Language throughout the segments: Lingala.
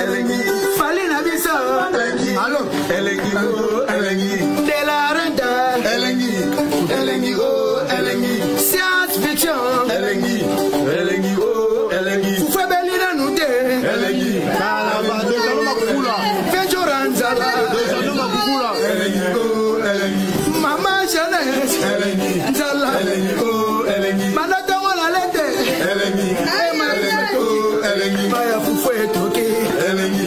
Elengi. Falina biso. Elengi. Allo. Elengi oh elengi. De la renta. Elengi. Elengi oh elengi. Science fiction. Elengi. Elengi oh elengi. Fubelina nute. Elengi. Kalaba de saloma kukula. Fejoranzala. De saloma kukula. Elengi oh elengi. Mama Jeunesse. Elengi. Nzala. Elengi oh elengi. Manata wala lete. Elengi. Elengi oh elengi. Maya fufu etoke. Elengi.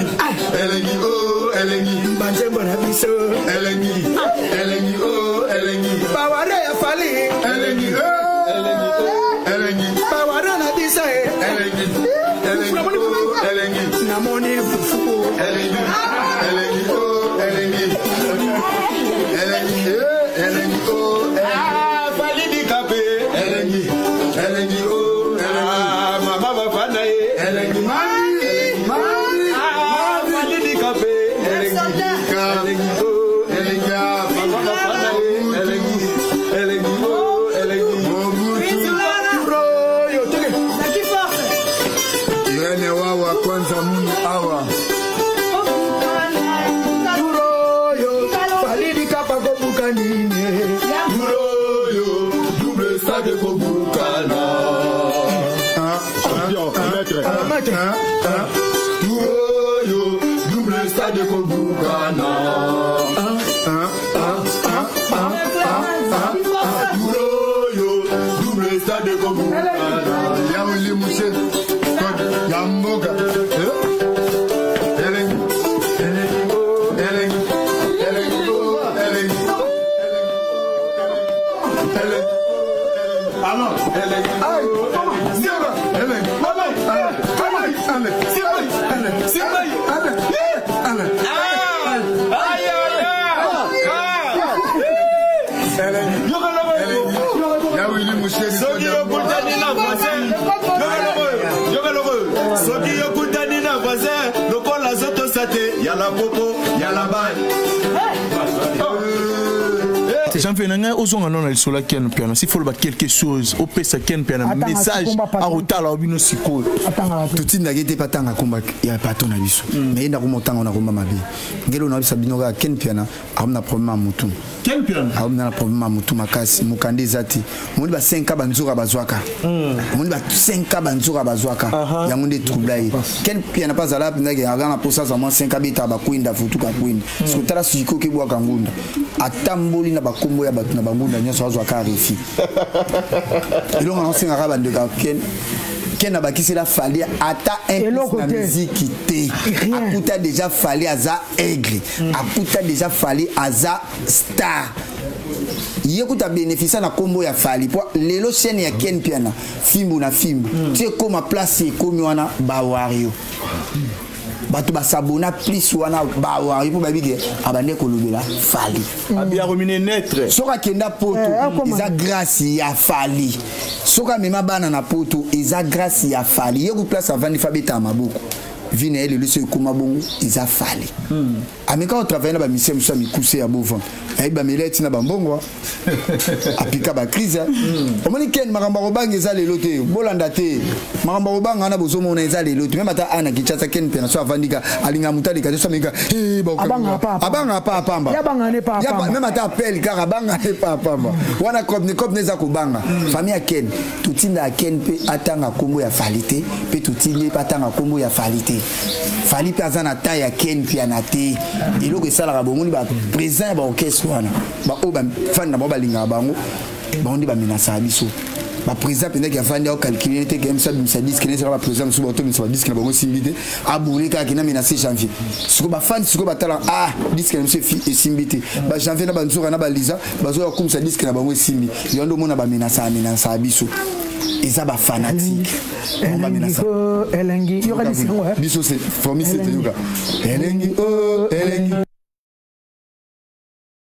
Elengi oh elengi. Banjembo na biso. Elengi. Elengi oh elengi. Baware ya fali. Elengi oh elengi oh elengi. Baware na bisa. Elengi. Elengi oh elengi. Namoni fufu. Elengi. Elengi oh elengi. Elengi elengi oh elengi. Fali di kape. Elengi. Elengi oh elengi. Mama bafana elengi. Double stade Kobukana. Double stade Kobukana. Yamuli Mouché. Yamboga. Elengi. Elengi. Elengi. Elengi. Elengi. Elengi. Alors, Elengi. J'en fais un aux on a sur la piano. S'il faut quelque chose, au pesa ken piano, message à rotal à obino siko. Tout il n'a pas tant à combat, il y a pas ton avis. Mais il n'a pas montant on a combat ma vie. Gelo na sabino ken piano, on a problème à mouton. Ken piano, on a problème à mouton makasi, mukande zati. Mon ba 5 banzura bazwaka. Mon ba 5 banzura bazwaka. Ya monde troublai. Ken piano pas à la pinage avant la posa za moins 5 bita ba kwinda futu ka kwinda. Sotala siko ke bwa kangunda. Atamboli na ba kombo ya batu na bangunda nyonso azwaka refi. Ilo ngana singa bande ka Ken a bakisi la fali ata un musique té. Akuta déjà fali aza aigle. Akuta déjà fali aza star. Yekuta bénéficia na kombo ya fali. Po lelo chaîne ya Ken Piana. Fimbu na fimbu. Tu es comme place komi wana bawario. Batu basabona plus wana bawario po babige abande kolobela fali. Abia romine netre. Soka kenda poto eza grâce ya fali. Soka mema bana na poto eza grâce ya fali. Yeku place avant de fabeta maboko. Vine ele le se kuma bongo eza fali. Ameka on travaille na ba mission musa mikuse ya bovan. Ai ba meleti na ba mbongo. Apika ba crise. Omoni ken makamba robanga eza lelo te. Bolanda te. Makamba robanga na bozomo na eza lelo te. Même ata ana kichasa ken pena so avandika alinga mutali ka so meka. Abanga pa pamba. Ya banga ne pa pamba. Même ata appel car abanga ne pa pamba. Wana kop ne za kubanga. Famille ya ken. Tutinda ken pe atanga kombo ya falite. Pe tutile patanga kombo ya falite. Fali personne à taille à Ken Piana té. Il faut que ça la bongo ba présent ba orchestre wana. Ba o ba fan na ba linga bango. Ba on dit ba menasa biso. Ba présent pendant qu'il fandi au calculer te game ça bimsa disque ne sera pas présent sur bateau bimsa disque na bango simbité. Aboulé ka kina menacé janvier. Suko ba fan suko ba tala disque na monsieur fi et simbité. Ba janvier na ba nzura na ba lisa ba zo comme ça disque na bango simbi. Yondo mona ba menasa biso. Ils ont fanatique. Elengi, il y aura des biso c'est formé c'était yoga. Elengi oh elengi.